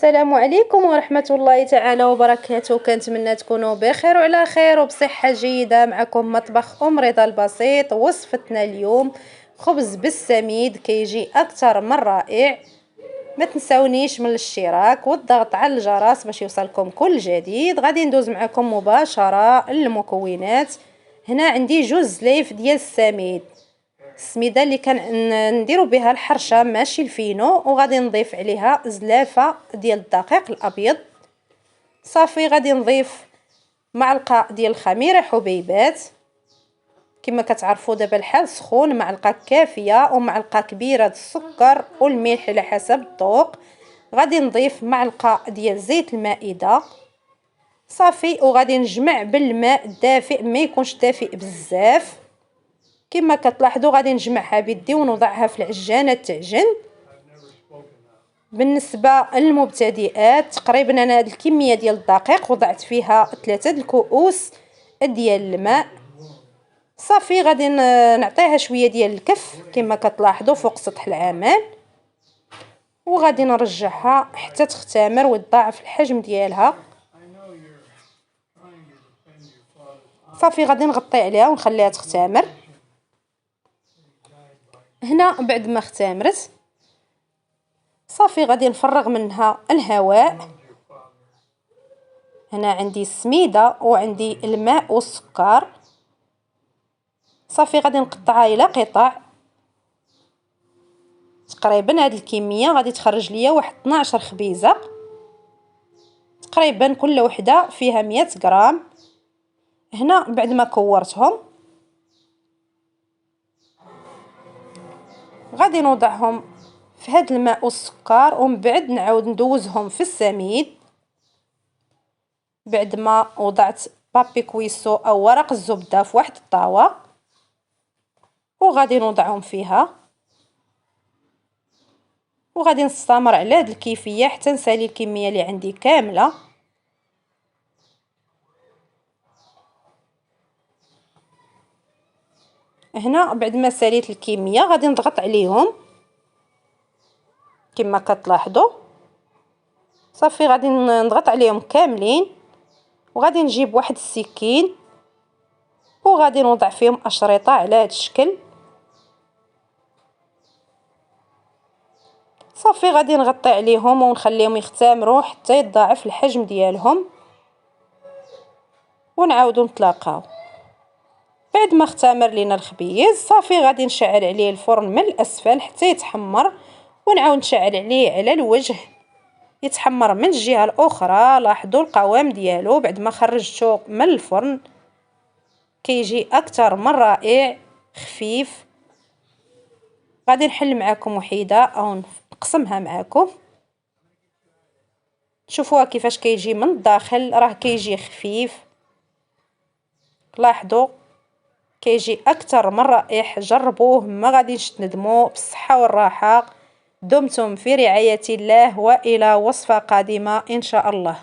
السلام عليكم ورحمة الله تعالى وبركاته. كنتمنى تكونوا بخير وعلى خير وبصحة جيدة. معكم مطبخ رضا البسيط. وصفتنا اليوم خبز بالسميد كيجي أكثر من رائع. ما تنسونيش من الاشتراك والضغط على الجرس باش يوصلكم كل جديد. غادي ندوز معكم مباشرة للمكونات. هنا عندي جوج زليف ديال السميد، السميده اللي نديرو بها الحرشه ماشي الفينو، وغادي نضيف عليها زلافه ديال الدقيق الابيض. صافي غادي نضيف معلقه ديال الخميره حبيبات. كما كتعرفوا دابا الحال سخون، معلقه كافيه ومعلقه كبيره السكر والملح على حسب الذوق. غادي نضيف معلقه ديال زيت المائده. صافي وغادي نجمع بالماء الدافئ، ما يكونش دافئ بزاف. كما كتلاحظوا غادي نجمعها بيدي ونوضعها في العجانه تعجن. بالنسبه للمبتدئات تقريبا انا هذه الكميه ديال الدقيق وضعت فيها 3 الكؤوس ديال الماء. صافي غادي نعطيها شويه ديال الكف كما كتلاحظوا فوق سطح العمل، وغادي نرجعها حتى تختمر وتضاعف الحجم ديالها. صافي غادي نغطي عليها ونخليها تختمر. هنا بعد ما اختمرت صافي غادي نفرغ منها الهواء. هنا عندي السميده وعندي الماء والسكر. صافي غادي نقطعها الى قطع. تقريبا هذه الكميه غادي تخرج ليا واحد 12 خبيزه، تقريبا كل وحده فيها 100 غرام. هنا بعد ما كورتهم غادي نوضعهم في هذا الماء والسكر، ومن بعد نعاود ندوزهم في السميد. بعد ما وضعت بابي كويسو او ورق الزبده في واحد الطاوه، وغادي نوضعهم فيها، وغادي نستمر على هذه الكيفيه حتى نسالي الكميه اللي عندي كامله. هنا بعد ما ساليت الكميه غادي نضغط عليهم كما كتلاحظوا. صافي غادي نضغط عليهم كاملين، وغادي نجيب واحد السكين وغادي نوضع فيهم اشرطه على هذا الشكل. صافي غادي نغطي عليهم ونخليهم يختمروا حتى يتضاعف الحجم ديالهم، ونعاودوا نتلاقاو. بعد ما اختمر لينا الخبيز صافي غادي نشعل عليه الفرن من الاسفل حتى يتحمر، ونعاود نشعل عليه على الوجه يتحمر من الجهه الاخرى. لاحظوا القوام ديالو بعد ما خرجته من الفرن كيجي اكثر من رائع، خفيف. غادي نحل معكم وحيده او نقسمها معكم. شوفوها كيفاش كيجي من الداخل، راه كيجي خفيف. لاحظوا كيجي اكثر من رائع. جربوه ما غاديش تندموا. بالصحه والراحه. دمتم في رعايه الله، والى وصفه قادمه ان شاء الله.